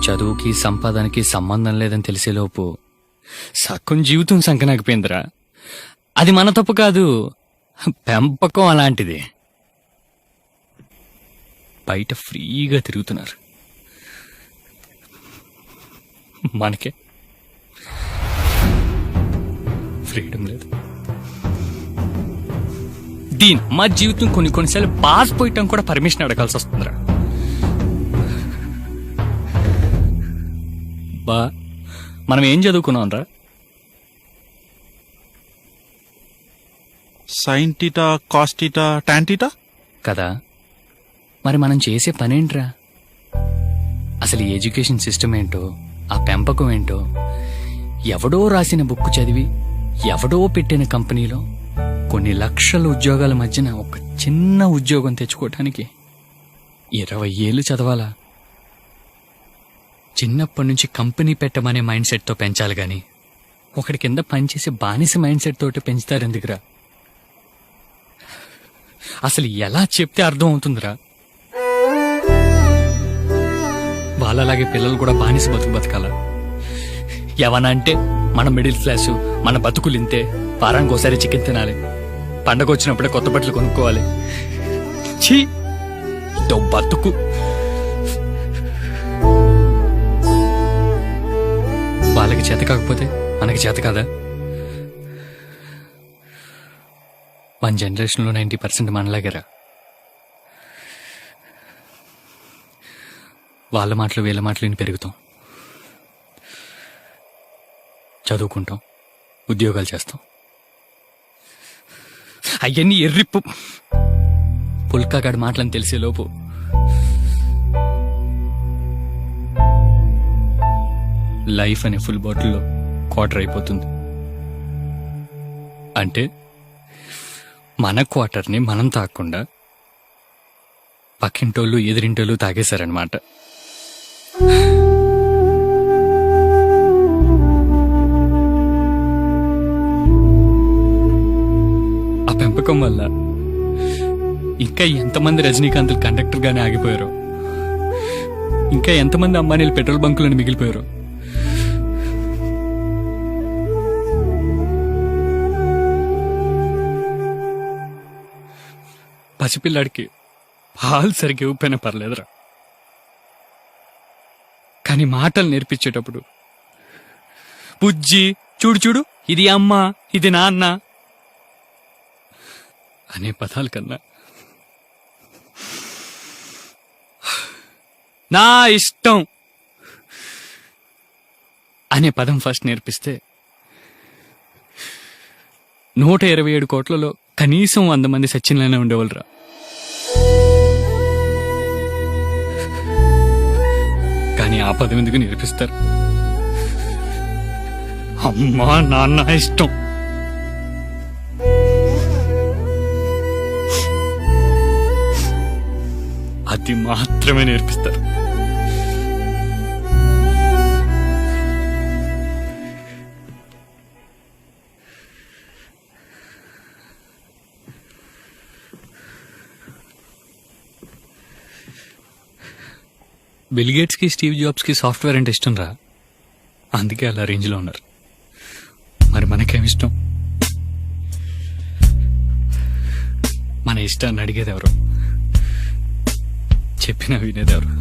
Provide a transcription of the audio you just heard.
చదువుకి సంపాదనకి సంబంధం లేదని తెలిసేలోపు సగం జీవితం సంకనాగిపోయిందిరా. అది మన తప్పు కాదు, పెంపకం అలాంటిది. బయట ఫ్రీగా తిరుగుతున్నారు, మనకే ఫ్రీడమ్ లేదు. మా జీవితం కొన్నిసార్లు పాస్ పోయటం కూడా పర్మిషన్ అడగాల్సి వస్తుందిరా. బా మనం ఏం చదువుకున్నాం రా? Sine theta, cos theta, tan theta కదా. మరి మనం చేసే పనేంట్రా? అసలు ఈ ఎడ్యుకేషన్ సిస్టమ్ ఏంటో, ఆ పెంపకం ఏంటో, ఎవడో రాసిన బుక్ చదివి ఎవడో పెట్టిన కంపెనీలో కొన్ని లక్షల ఉద్యోగాల మధ్యన ఒక చిన్న ఉద్యోగం తెచ్చుకోవటానికి 20 ఏళ్ళు చదవాలా? చిన్నప్పటి నుంచి కంపెనీ పెట్టమనే మైండ్ సెట్తో పెంచాలి గాని ఒకటి కింద పనిచేసే బానిస మైండ్ సెట్ తోటి పెంచుతారు ఎందుకురా? అసలు ఎలా చెప్తే అర్థం అవుతుందిరా? వాళ్ళలాగే పిల్లలు కూడా బానిస బతకాల. ఏమన్నా అంటే మన మిడిల్ క్లాసు, మన బతుకులింతే, వారానికి ఒకసారి చికెన్ తినాలి, పండగ వచ్చినప్పుడే కొత్త బట్టలు కొనుక్కోవాలి. ఛీ, ఇదో బతుకు. వాళ్ళకి చేత కాకపోతే మనకి చేత కాదా? 1 జనరేషన్లో 90% మనలాగరా. వాళ్ళ మాటలు వీళ్ళ మాటలు విని పెరుగుతాం, చదువుకుంటాం, ఉద్యోగాలు చేస్తాం. అవన్నీ ఎర్రిప్పు పుల్కాగాడి మాటలని తెలిసేలోపు లైఫ్ అనే ఫుల్ బాటిల్లో క్వార్టర్ అయిపోతుంది. అంటే మన క్వార్టర్ని మనం తాగకుండా పక్కింటోళ్ళు ఎదిరింటోళ్ళు తాగేశారనమాట. ఆ పెంపకం వల్ల ఇంకా ఎంతమంది రజనీకాంత్లు కండక్టర్ గానే ఆగిపోయారో, ఇంకా ఎంతమంది అంబానీలు పెట్రోల్ బంకులను మిగిలిపోయారో. పసిపిల్లాడికి పాలు సరిగ్గా ఇవ్వకపోయినా పర్లేదురా, కానీ మాటలు నేర్పించేటప్పుడు బుజ్జి, చూడు చూడు, ఇది అమ్మ, ఇది నాన్న అనే పదాల కన్నా నా ఇష్టం అనే పదం ఫస్ట్ నేర్పిస్తే 127 కోట్లలో కనీసం 100 మంది సచిన్లనే ఉండేవాళ్ళరా. కానీ ఆ పదం ఎందుకు నేర్పిస్తారు? అమ్మా నాన్న ఇష్టం. అది మాత్రమే నేర్పిస్తారు. బిల్ గేట్స్ కి, స్టీవ్ జాబ్స్ కి సాఫ్ట్వేర్ అంటే ఇష్టం రా, అందుకే అలా రేంజ్లో ఉన్నారు. మరి మనకేమిష్టం? మన ఇష్టాన్ని అడిగేది ఎవరు, చెప్పినా వినేది ఎవరు?